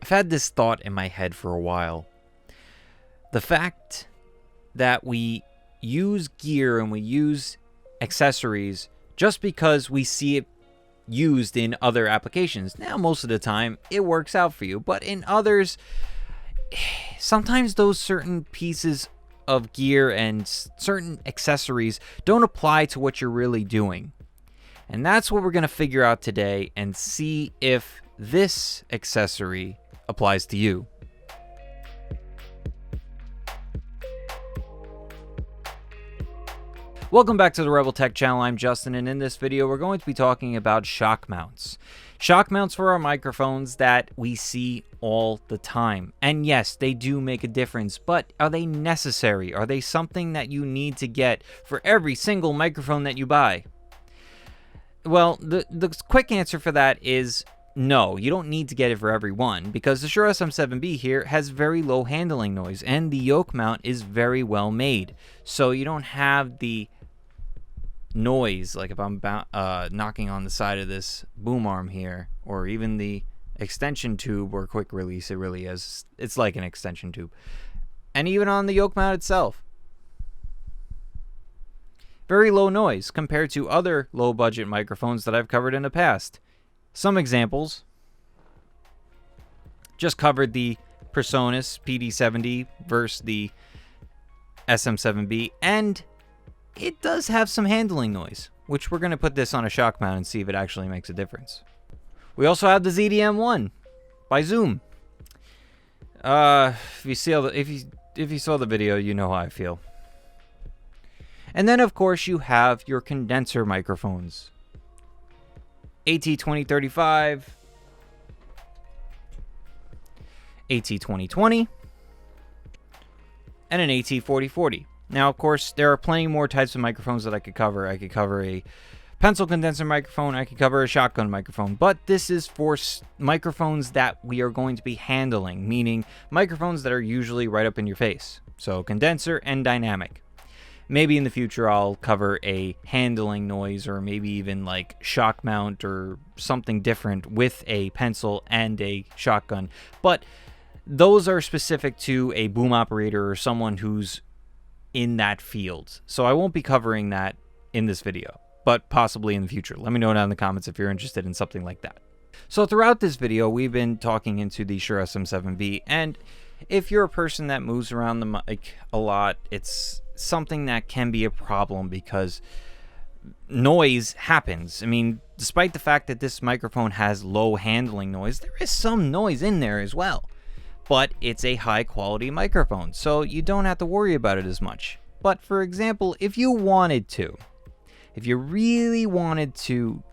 I've had this thought in my head for a while. The fact that we use gear and we use accessories just because we see it used in other applications. Now, most of the time, it works out for you. But in others, sometimes those certain pieces of gear and certain accessories don't apply to what you're really doing. And that's what we're going to figure out today and see if this accessory applies to you. Welcome back to the Rebel Tech channel. I'm Justin, and in this video we're going to be talking about shock mounts. Shock mounts for our microphones that we see all the time. And yes, they do make a difference, but are they necessary? Are they something that you need to get for every single microphone that you buy? Well, the quick answer for that is no, you don't need to get it for every one, because the Shure SM7B here has very low handling noise, and the yoke mount is very well made. So you don't have the noise, like if I'm knocking on the side of this boom arm here, or even the extension tube or quick release, it really is. It's like an extension tube. And even on the yoke mount itself. Very low noise compared to other low budget microphones that I've covered in the past. Some examples. Just covered the Presonus PD-70 versus the SM7B, and it does have some handling noise, which we're going to put this on a shock mount and see if it actually makes a difference. We also have the ZDM1 by Zoom. If you saw the video, you know how I feel. And then, of course, you have your condenser microphones. AT2035, AT2020, and an AT4040. Now, of course, there are plenty more types of microphones that I could cover. I could cover a pencil condenser microphone. I could cover a shotgun microphone. But this is for microphones that we are going to be handling, meaning microphones that are usually right up in your face. So condenser and dynamic. Maybe in the future I'll cover a handling noise, or maybe even like shock mount or something different with a pencil and a shotgun. But those are specific to a boom operator or someone who's in that field. So I won't be covering that in this video, but possibly in the future. Let me know down in the comments if you're interested in something like that. So throughout this video, we've been talking into the Shure SM7B, and if you're a person that moves around the mic a lot, it's something that can be a problem because noise happens. I mean, despite the fact that this microphone has low handling noise, there is some noise in there as well. But it's a high quality microphone, so you don't have to worry about it as much. But for example, if you really wanted to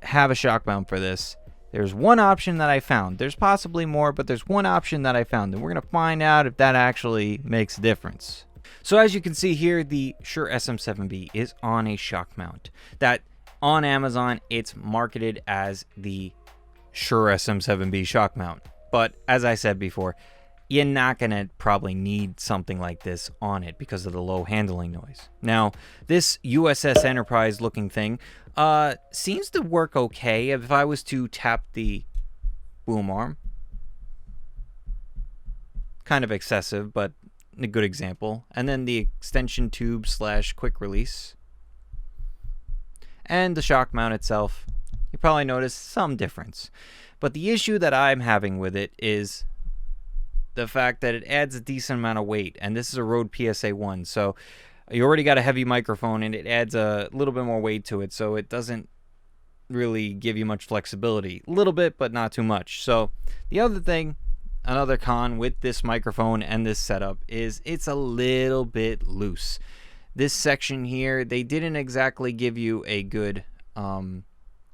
have a shock mount for this, there's one option that I found. There's possibly more, but there's one option that I found, and we're going to find out if that actually makes a difference. So as you can see here, the Shure SM7B is on a shock mount that on Amazon, it's marketed as the Shure SM7B shock mount. But as I said before, you're not going to probably need something like this on it because of the low handling noise. Now, this USS Enterprise looking thing seems to work okay. If I was to tap the boom arm, kind of excessive, but a good example. And then the extension tube / quick release. And the shock mount itself, you probably notice some difference. But the issue that I'm having with it is the fact that it adds a decent amount of weight. And this is a Rode PSA-1, so you already got a heavy microphone, and it adds a little bit more weight to it, so it doesn't really give you much flexibility. A little bit, but not too much. So the other thing, another con with this microphone and this setup, is it's a little bit loose. This section here, they didn't exactly give you a good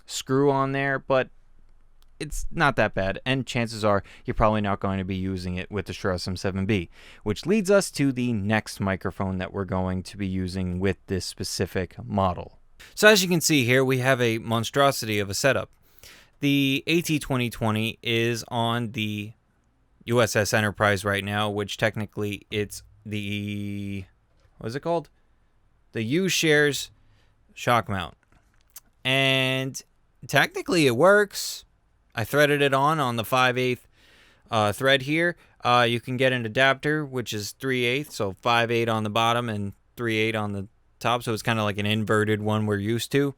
screw on there, but it's not that bad, and chances are you're probably not going to be using it with the Shure SM7B, which leads us to the next microphone that we're going to be using with this specific model. So as you can see here, we have a monstrosity of a setup. The AT2020 is on the USS Enterprise right now, which technically it's the, what is it called? The U-Shares shock mount. And technically it works. I threaded it on the 5/8 thread here, you can get an adapter, which is 3/8, so 5/8 on the bottom and 3/8 on the top, so it's kind of like an inverted one we're used to.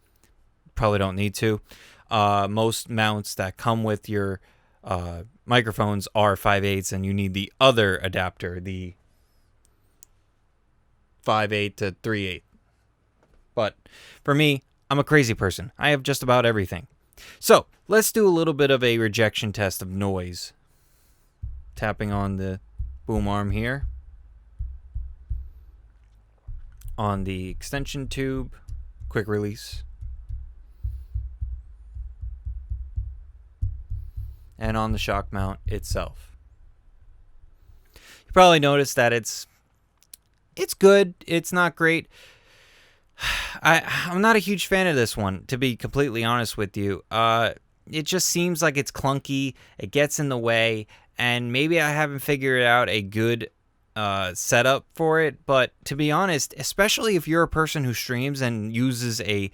Probably don't need to. Most mounts that come with your microphones are 5/8, and you need the other adapter, the 5/8 to 3/8. But for me, I'm a crazy person. I have just about everything. So let's do a little bit of a rejection test of noise. Tapping on the boom arm here. On the extension tube, quick release. And on the shock mount itself. You probably noticed that it's good. It's not great. I'm not a huge fan of this one, to be completely honest with you. It just seems like it's clunky. It gets in the way, and maybe I haven't figured out a good setup for it. But to be honest, especially if you're a person who streams and uses a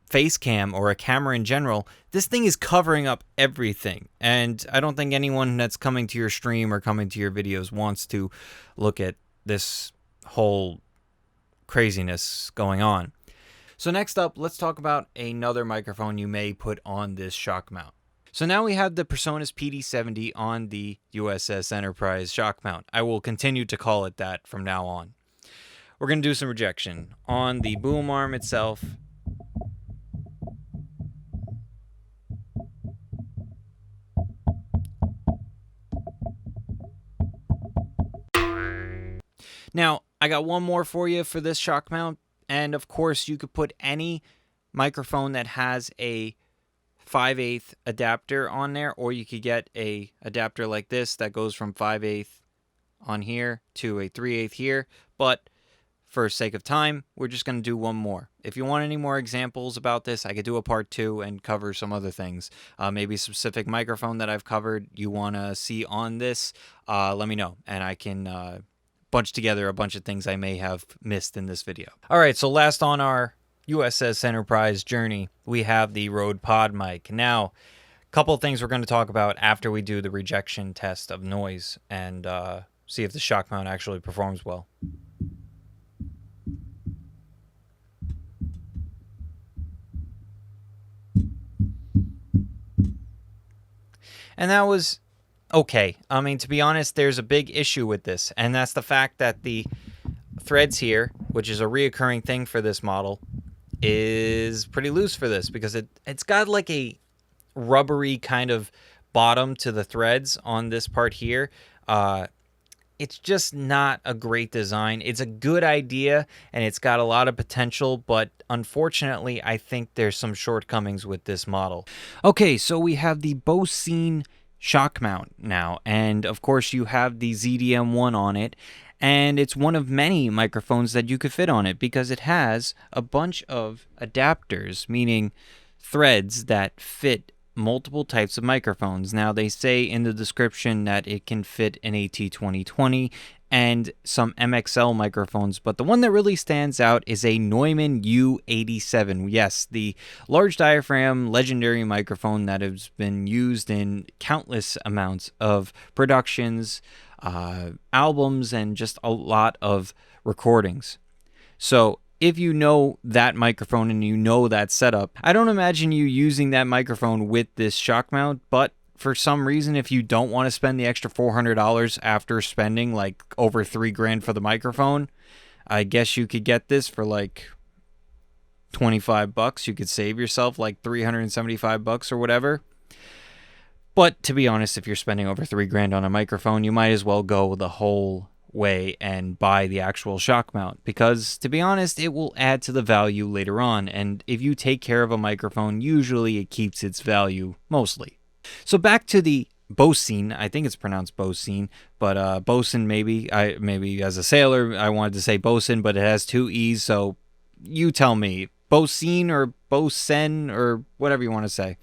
face cam or a camera in general, this thing is covering up everything, and I don't think anyone that's coming to your stream or coming to your videos wants to look at this whole craziness going on. So next up, let's talk about another microphone you may put on this shock mount. So now we have the Presonus PD-70 on the USS Enterprise shock mount. I will continue to call it that from now on. We're going to do some rejection on the boom arm itself. Now, I got one more for you for this shock mount, and of course you could put any microphone that has a 5/8 adapter on there, or you could get a adapter like this that goes from 5/8 on here to a 3/8 here, but for sake of time, we're just going to do one more. If you want any more examples about this, I could do a part 2 and cover some other things. Maybe a specific microphone that I've covered you want to see on this, let me know, and I can bunch together a bunch of things I may have missed in this video. All right, so last on our USS Enterprise journey, we have the Rode PodMic. Now, a couple of things we're going to talk about after we do the rejection test of noise and see if the shock mount actually performs well. And that was okay. I mean, to be honest, there's a big issue with this, and that's the fact that the threads here, which is a reoccurring thing for this model, is pretty loose for this because it's got like a rubbery kind of bottom to the threads on this part here. It's just not a great design. It's a good idea, and it's got a lot of potential, but unfortunately, I think there's some shortcomings with this model. Okay, so we have the Boseen shock mount now, and of course you have the ZDM1 on it, and it's one of many microphones that you could fit on it because it has a bunch of adapters, meaning threads that fit multiple types of microphones. Now, they say in the description that it can fit an AT2020 and some MXL microphones, but the one that really stands out is a Neumann U87. Yes, the large diaphragm legendary microphone that has been used in countless amounts of productions, albums, and just a lot of recordings. So if you know that microphone and you know that setup, I don't imagine you using that microphone with this shock mount, but for some reason, if you don't want to spend the extra $400 after spending like over $3,000 for the microphone, I guess you could get this for like $25. You could save yourself like $375 or whatever. But to be honest, if you're spending over $3,000 on a microphone, you might as well go the whole way and buy the actual shock mount, because to be honest, it will add to the value later on, and if you take care of a microphone, usually it keeps its value mostly. So back to the Boseen. I think it's pronounced Boseen, but Boseen maybe. Maybe as a sailor I wanted to say Boseen, but it has two E's, so you tell me. Boseen or Boseen or whatever you want to say.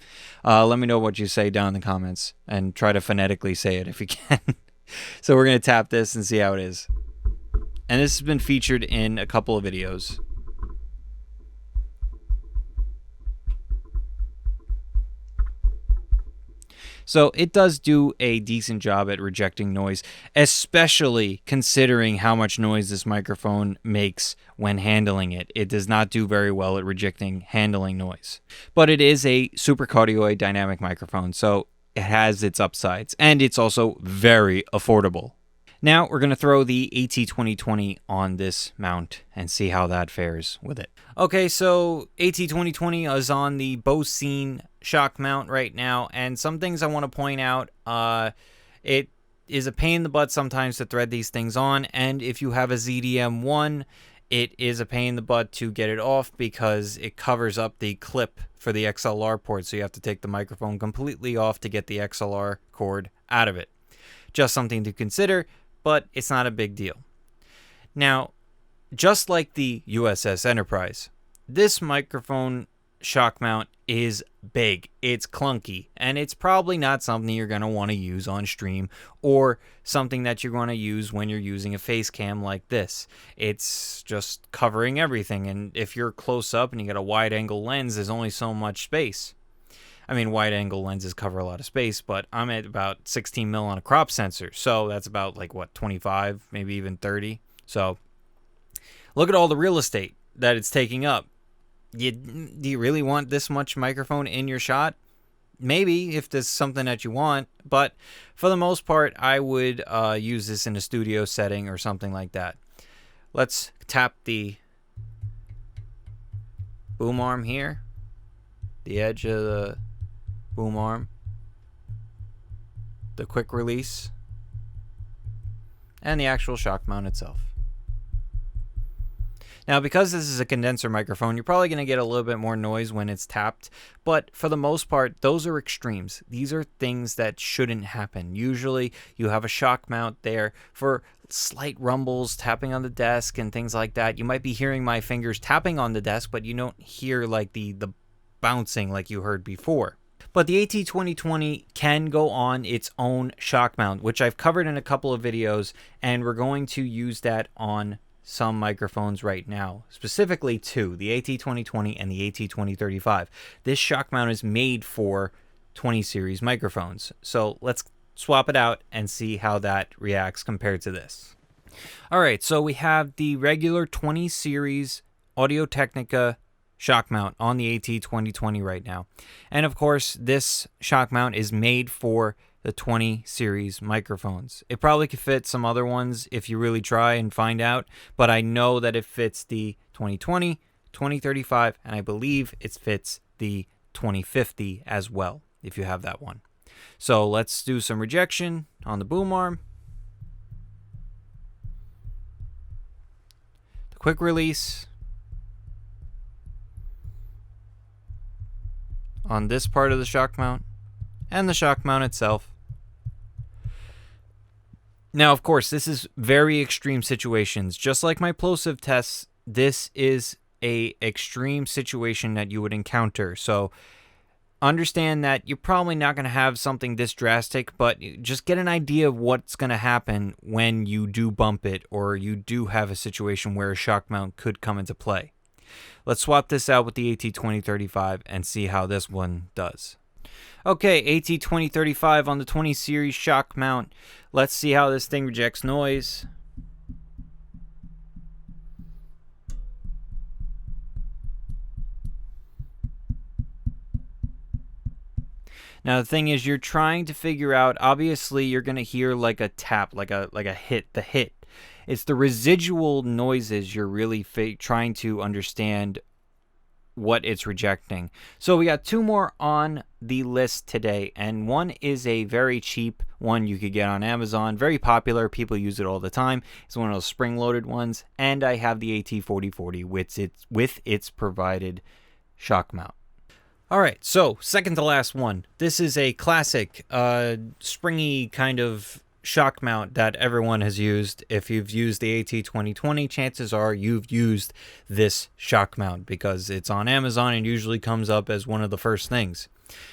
Let me know what you say down in the comments and try to phonetically say it if you can. So we're going to tap this and see how it is. And this has been featured in a couple of videos. So it does do a decent job at rejecting noise, especially considering how much noise this microphone makes when handling it. It does not do very well at rejecting handling noise. But it is a supercardioid dynamic microphone, so it has its upsides, and it's also very affordable. Now we're going to throw the AT2020 on this mount and see how that fares with it. Okay, so AT2020 is on the Boseen shock mount right now, and some things I want to point out. It is a pain in the butt sometimes to thread these things on, and if you have a ZDM1, it is a pain in the butt to get it off because it covers up the clip for the XLR port, so you have to take the microphone completely off to get the XLR cord out of it. Just something to consider, but it's not a big deal. Now, just like the USS Enterprise, this microphone shock mount is big, it's clunky, and it's probably not something you're going to want to use on stream or something that you're going to use when you're using a face cam like this. It's just covering everything, and if you're close up and you got a wide angle lens, there's only so much space. I mean, wide angle lenses cover a lot of space, but I'm at about 16 mil on a crop sensor, so that's about like what, 25, maybe even 30. So look at all the real estate that it's taking up. Do you really want this much microphone in your shot? Maybe, if there's something that you want, but for the most part, I would use this in a studio setting or something like that. Let's tap the boom arm here, the edge of the boom arm, the quick release, and the actual shock mount itself. Now, because this is a condenser microphone, you're probably going to get a little bit more noise when it's tapped, but for the most part, those are extremes. These are things that shouldn't happen. Usually, you have a shock mount there for slight rumbles, tapping on the desk, and things like that. You might be hearing my fingers tapping on the desk, but you don't hear like the bouncing like you heard before. But the AT2020 can go on its own shock mount, which I've covered in a couple of videos, and we're going to use that on some microphones right now, specifically two, the AT2020 and the AT2035. This shock mount is made for 20 series microphones. So let's swap it out and see how that reacts compared to this. All right, so we have the regular 20 series Audio-Technica shock mount on the AT2020 right now. And of course, this shock mount is made for the 20 series microphones. It probably could fit some other ones if you really try and find out, but I know that it fits the 2020, 2035, and I believe it fits the 2050 as well, if you have that one. So let's do some rejection on the boom arm. The quick release on this part of the shock mount, and the shock mount itself. Now, of course, this is very extreme situations. Just like my plosive tests, this is a extreme situation that you would encounter. So understand that you're probably not going to have something this drastic, but just get an idea of what's going to happen when you do bump it or you do have a situation where a shock mount could come into play. Let's swap this out with the AT2035 and see how this one does. Okay, AT2035 on the 20 series shock mount. Let's see how this thing rejects noise. Now the thing is, you're trying to figure out, obviously you're going to hear like a tap, like a hit, the hit. It's the residual noises you're really trying to understand what it's rejecting. So we got two more on the list today, and one is a very cheap one you could get on Amazon, very popular, people use it all the time. It's one of those spring-loaded ones, and I have the AT4040 with its provided shock mount. All right, so second to last one. This is a classic springy kind of shock mount that everyone has used. If you've used the AT2020, chances are you've used this shock mount because it's on Amazon and usually comes up as one of the first things.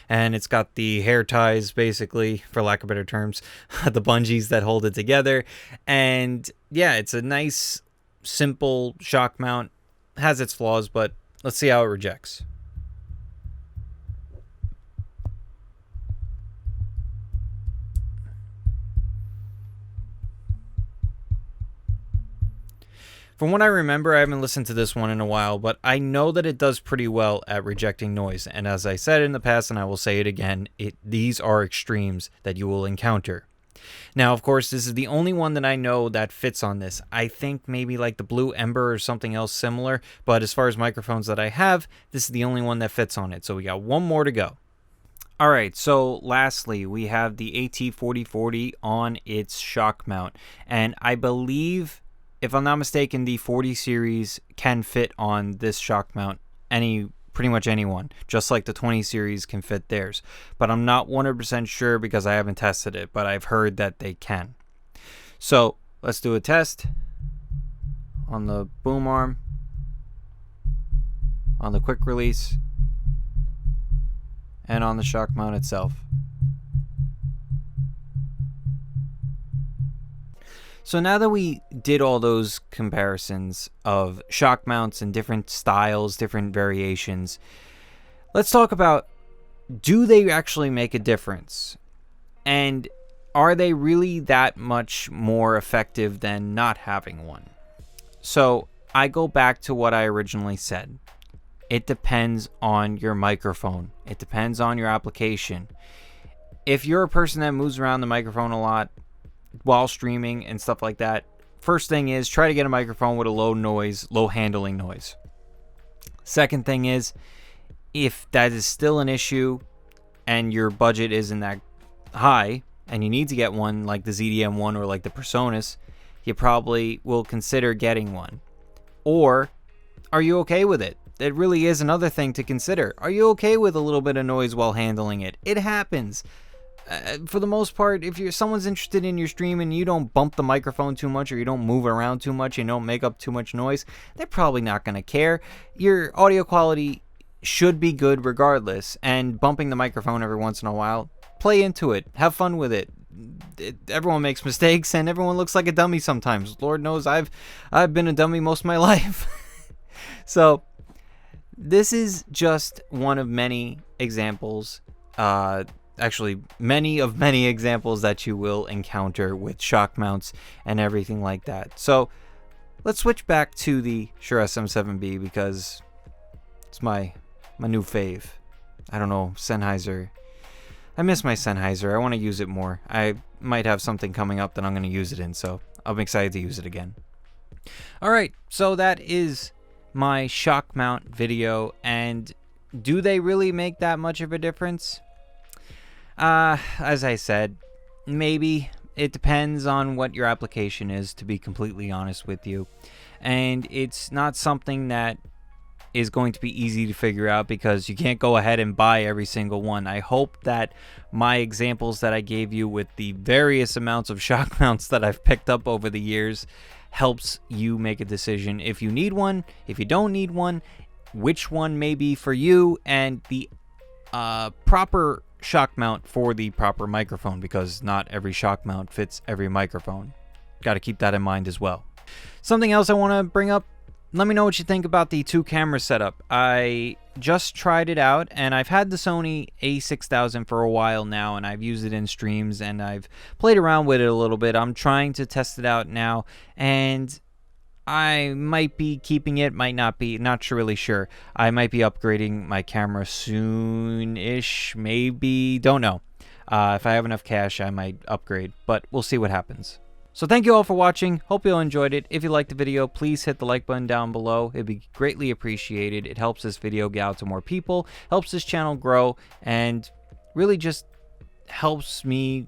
And it's got the hair ties, basically, for lack of better terms, the bungees that hold it together. And yeah, it's a nice, simple shock mount. Has its flaws, but let's see how it rejects. From what I remember, I haven't listened to this one in a while, but I know that it does pretty well at rejecting noise. And as I said in the past, and I will say it again, these are extremes that you will encounter. Now, of course, this is the only one that I know that fits on this. I think maybe like the Blue Ember or something else similar, but as far as microphones that I have, this is the only one that fits on it. So we got one more to go. All right, so lastly, we have the AT4040 on its shock mount. And I believe, if I'm not mistaken, the 40 series can fit on this shock mount, pretty much anyone, just like the 20 series can fit theirs. But I'm not 100% sure because I haven't tested it, but I've heard that they can. So let's do a test on the boom arm, on the quick release, and on the shock mount itself. So now that we did all those comparisons of shock mounts and different styles, different variations, let's talk about, do they actually make a difference? And are they really that much more effective than not having one? So I go back to what I originally said. It depends on your microphone. It depends on your application. If you're a person that moves around the microphone a lot while streaming and stuff like that, first thing is try to get a microphone with a low handling noise. Second thing is, if that is still an issue and your budget isn't that high and you need to get one like the ZDM1 or like the Presonus, you probably will consider getting one. Or are you okay with it? It really is another thing to consider. Are you okay with a little bit of noise while handling it? It happens. For the most part, if someone's interested in your stream and you don't bump the microphone too much, or you don't move around too much, and don't make up too much noise, they're probably not going to care. Your audio quality should be good regardless, and bumping the microphone every once in a while, play into it, have fun with it. Everyone makes mistakes, and everyone looks like a dummy sometimes. Lord knows I've been a dummy most of my life. So this is just one of many examples, actually many examples that you will encounter with shock mounts and everything like that. So let's switch back to the Shure SM7B because it's my new fave. I don't know, Sennheiser. I miss my Sennheiser. I want to use it more. I might have something coming up that I'm going to use it in, so I'm excited to use it again. Alright, so that is my shock mount video, and do they really make that much of a difference? As I said, maybe. It depends on what your application is, to be completely honest with you. And it's not something that is going to be easy to figure out because you can't go ahead and buy every single one. I hope that my examples that I gave you with the various amounts of shock mounts that I've picked up over the years helps you make a decision if you need one, if you don't need one, which one may be for you, and the proper shock mount for the proper microphone, because not every shock mount fits every microphone. Got to keep that in mind as well. Something else I want to bring up, let me know what you think about the 2-camera setup. I just tried it out, and I've had the Sony a6000 for a while now, and I've used it in streams, and I've played around with it a little bit. I'm trying to test it out now, and I might be keeping it, might not be, not really sure. I might be upgrading my camera soon-ish, maybe, don't know. If I have enough cash, I might upgrade, but we'll see what happens. So thank you all for watching. Hope you all enjoyed it. If you liked the video, please hit the like button down below. It'd be greatly appreciated. It helps this video get out to more people, helps this channel grow, and really just helps me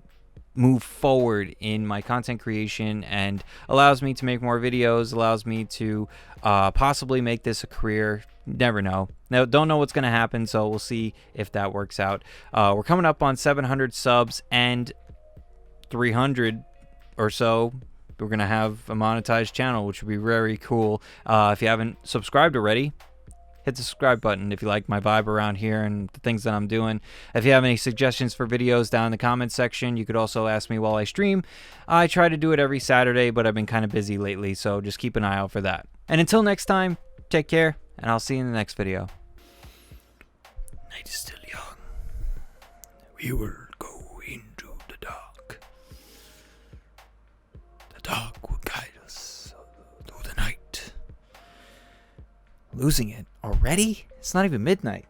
move forward in my content creation and allows me to make more videos, allows me to possibly make this a career. Never know. Now, don't know what's going to happen, so we'll see if that works out. We're coming up on 700 subs, and 300 or so we're gonna have a monetized channel, which would be very cool. If you haven't subscribed already, hit the subscribe button if you like my vibe around here and the things that I'm doing. If you have any suggestions for videos down in the comments section, you could also ask me while I stream. I try to do it every Saturday, but I've been kind of busy lately, so just keep an eye out for that. And until next time, take care, and I'll see you in the next video. Night is still young. We will go into the dark. The dark will guide us through the night. losing it already? It's not even midnight.